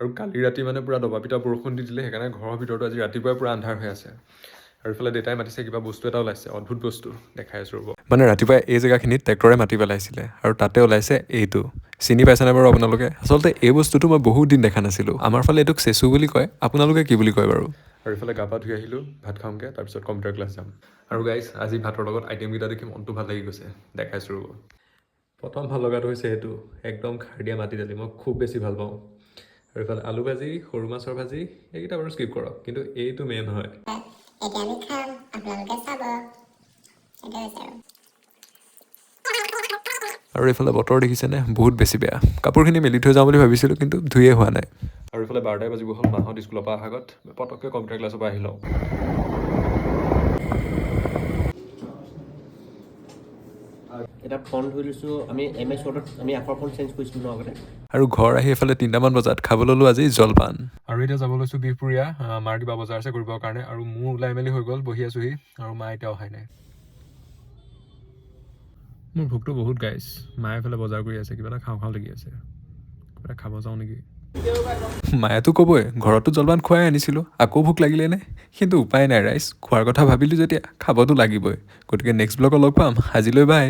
আৰু কালি ৰাতি মানে পূৰা দবাপিটা বৰষুণ দি দিলে, সেইকাৰণে ঘৰৰ ভিতৰতো আজি ৰাতিপুৱাই পূৰা আন্ধাৰ হৈ আছে। আৰু ইফালে দেউতাই মাতিছে, কিবা বস্তু এটা ওলাইছে, অদ্ভুত বস্তু দেখাই আছোঁ ৰ'ব। মানে ৰাতিপুৱাই এই জেগাখিনিত ট্ৰেক্টৰে মাটি পেলাইছিলে আৰু তাতে ওলাইছে এইটো। চিনি পাইছেনে বাৰু আপোনালোকে? আচলতে এই বস্তুটো মই বহুত দিন দেখা নাছিলোঁ। আমাৰ ফালে এইটোক চেচু বুলি কয়, আপোনালোকে কি বুলি কয় বাৰু? আৰু ইফালে গা পা ধুই আহিলোঁ, ভাত খাওঁগৈ, তাৰপিছত কম্পিউটাৰ ক্লাছ যাম। আৰু গাইজ, আজি ভাতৰ লগত আইটেমকেইটা দেখি মনটো ভাল লাগি গৈছে, দেখাইছোঁ ৰ'ব। প্ৰথম ভাল লগাটো হৈছে সেইটো, একদম খাৰ দিয়া মাটি দালি, মই খুব বেছি ভাল পাওঁ। আৰু ইফালে আলু ভাজি, সৰু মাছৰ ভাজি, এইকেইটা বাৰু স্কিপ কৰক, কিন্তু এইটো মেইন হয়। এতিয়া আমি খাম, আপোনালোকে চাব। সেইটো হৈছে আৰু এইফালে বতৰ দেখিছেনে, বহুত বেছি বেয়া। কাপোৰখিনি মেলি থৈ যাওঁ বুলি ভাবিছিলোঁ, কিন্তু ধুয়ে হোৱা নাই। আৰু ইফালে 12টাই বাজিব হ'ল, মাহঁত স্কুলৰ পৰা অহাৰ আগত পটককৈ কম্পিউটাৰ ক্লাছৰ পৰা আহি লওঁ। এটা ফন্ট ধৰি লৈছোঁ, আমি MS Wordত আমি আখৰ ফন্ট চেঞ্জ কৰিছিলোঁ ন আগতে। আৰু ঘৰ আহি এইফালে 3টামান বজাত খাব ল'লোঁ আজি জলপান। আৰু এতিয়া যাব লৈছোঁ বিহপুৰীয়া, মাৰ কিবা বজাৰ আছে কৰিবৰ কাৰণে। আৰু মোৰ ওলাই মেলি হৈ গ'ল, বহি আছোঁহি, আৰু মা এতিয়া অহাই নাই। মোৰ ভোকটো বহুত গাইছ, মায়ে এইফালে বজাৰ কৰি আছে, কিবা এটা খাওঁ খাওঁ লাগি আছে, কিবা এটা খাব যাওঁ নেকি। মায়েতো ক'বই, ঘৰতো জলপান খুৱাই আনিছিলোঁ, আকৌ ভোক লাগিলে নে? কিন্তু উপায় নাই ৰাইজ, খোৱাৰ কথা ভাবিলোঁ যেতিয়া খাবতো লাগিবই। গতিকে নেক্সট ব্লগত লগ পাম, আজিলৈ বাই।